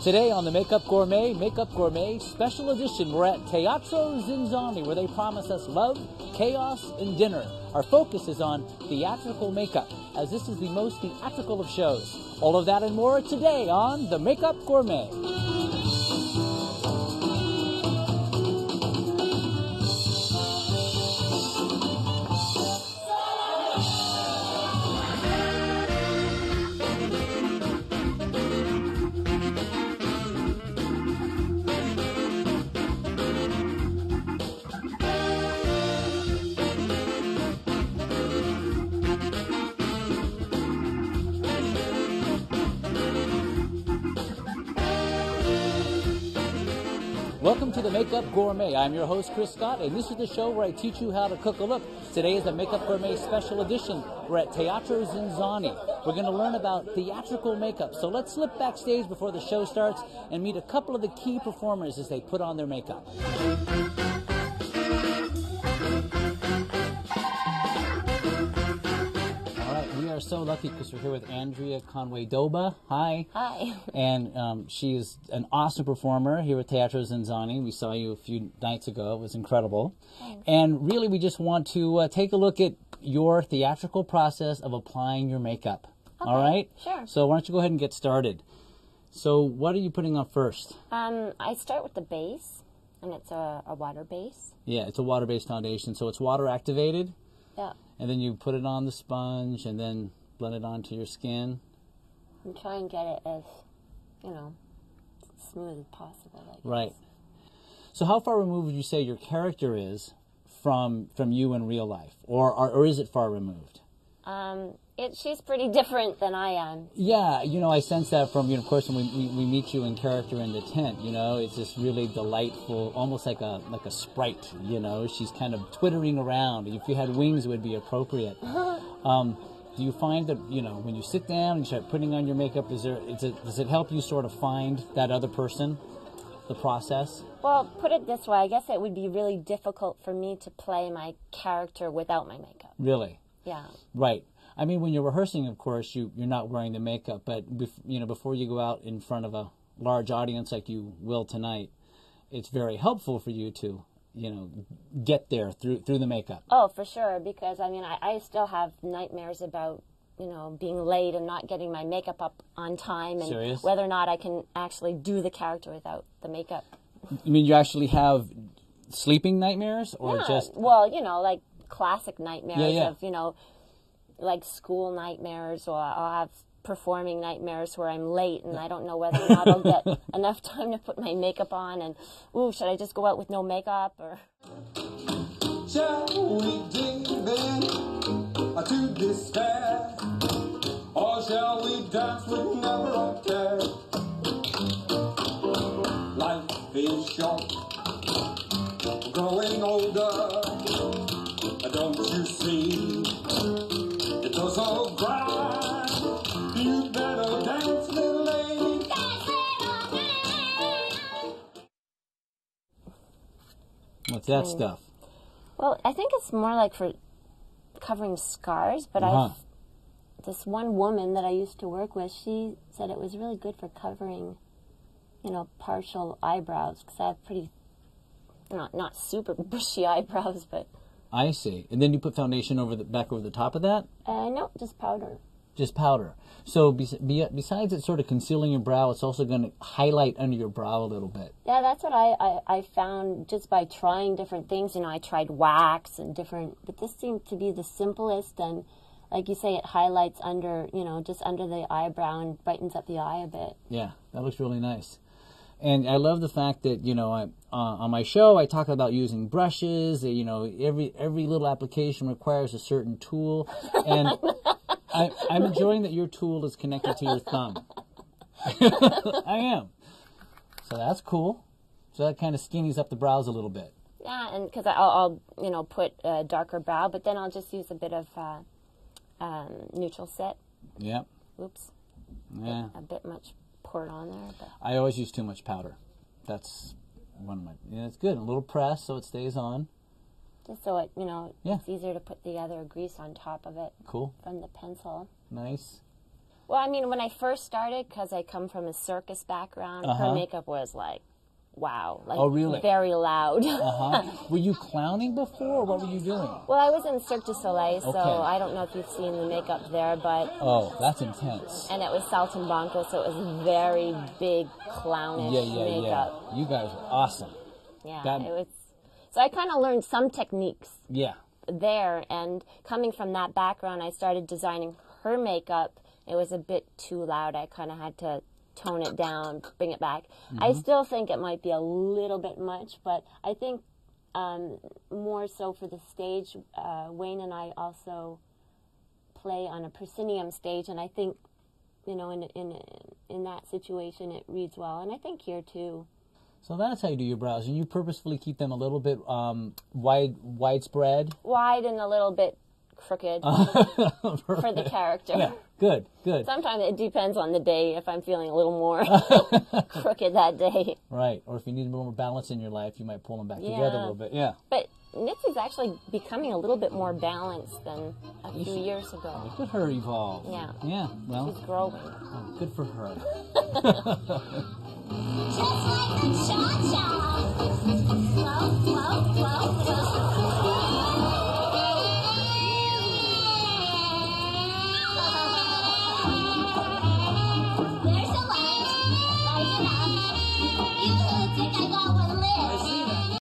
Today on the Makeup Gourmet Special Edition, we're at Teatro ZinZanni, where they promise us love, chaos, and dinner. Our focus is on theatrical makeup, as this is the most theatrical of shows. All of that and more today on the Makeup Gourmet. Welcome to the Makeup Gourmet. I'm your host, Chris Scott, and this is the show where I teach you how to cook a look. Today is the Makeup Gourmet Special Edition. We're at Teatro ZinZanni. We're going to learn about theatrical makeup. So let's slip backstage before the show starts and meet a couple of the key performers as they put on their makeup. We are so lucky because we're here with Andrea Conway-Doba. Hi. Hi. And she is an awesome performer here at Teatro ZinZanni. We saw you a few nights ago. It was incredible. Thanks. And really, we just want to take a look at your theatrical process of applying your makeup. Okay. All right? Sure. So why don't you go ahead and get started. So what are you putting on first? I start with the base, and it's a water base. Yeah, it's a water-based foundation. So it's water activated. Yeah. And then you put it on the sponge and then blend it onto your skin. And try and get it as, smooth as possible. I guess. Right. So how far removed would you say your character is from you in real life? Or is it far removed? She's pretty different than I am. Yeah, I sense that from, of course, when we meet you in character in the tent, it's just really delightful, almost like a sprite, she's kind of twittering around. If you had wings, it would be appropriate. Do you find that, when you sit down and start putting on your makeup, does it help you sort of find that other person, the process? Well, put it this way, I guess it would be really difficult for me to play my character without my makeup. Really? Yeah. Right. I mean, when you're rehearsing, of course, you're not wearing the makeup, but before you go out in front of a large audience like you will tonight, it's very helpful for you to, get there through the makeup. Oh, for sure, because I still have nightmares about being late and not getting my makeup up on time, and Serious? Whether or not I can actually do the character without the makeup. You mean you actually have sleeping nightmares, or yeah, just? Well, like classic nightmares of like school nightmares, or I'll have performing nightmares where I'm late and I don't know whether or not I'll get enough time to put my makeup on, and should I just go out with no makeup, or? Shall we dig then to despair, or shall we dance with never a care? Life is short, growing older, don't you see? It goes so bright, you better dance, little lady. What's that stuff? Well, I think it's more like for covering scars, but this one woman that I used to work with, she said it was really good for covering, partial eyebrows, because I have pretty, not super bushy eyebrows, but... I see. And then you put foundation back over the top of that? No, just powder. Just powder. So besides it sort of concealing your brow, it's also going to highlight under your brow a little bit. Yeah, that's what I found just by trying different things. I tried wax and different, but this seemed to be the simplest, and like you say, it highlights under, just under the eyebrow and brightens up the eye a bit. Yeah, that looks really nice. And I love the fact that, on my show, I talk about using brushes. Every little application requires a certain tool. And I'm enjoying that your tool is connected to your thumb. I am. So that's cool. So that kind of skinnies up the brows a little bit. Yeah, and because I'll put a darker brow, but then I'll just use a bit of neutral set. Yep. Oops. Yeah. A bit much poured on there. But. I always use too much powder. That's one of my... Yeah, it's good. A little press so it stays on. Just so it, it's easier to put the other grease on top of it. Cool. From the pencil. Nice. Well, I mean, when I first started, because I come from a circus background, her makeup was like, wow. Like, oh, really? Very loud. Were you clowning before, or what were you doing? Well, I was in Cirque du Soleil, so I don't know if you've seen the makeup there, but... Oh, that's intense. And it was saltimbanco, so it was very big, clownish makeup. Yeah. You guys were awesome. Yeah, it was... So I kind of learned some techniques there, and coming from that background, I started designing her makeup. It was a bit too loud. I kind of had to tone it down, bring it back. I still think it might be a little bit much, but I think more so for the stage, Wayne and I also play on a proscenium stage, and I think, you know, in that situation it reads well, and I think here too. So that's how you do your brows, and you purposefully keep them a little bit widespread? Wide and a little bit crooked for the character. Yeah, good. Sometimes it depends on the day if I'm feeling a little more crooked that day. Right, or if you need a little more balance in your life, you might pull them back together a little bit, But Nitsy's actually becoming a little bit more balanced than a few years ago. Look at her evolve. Yeah, well. She's growing. Oh, good for her.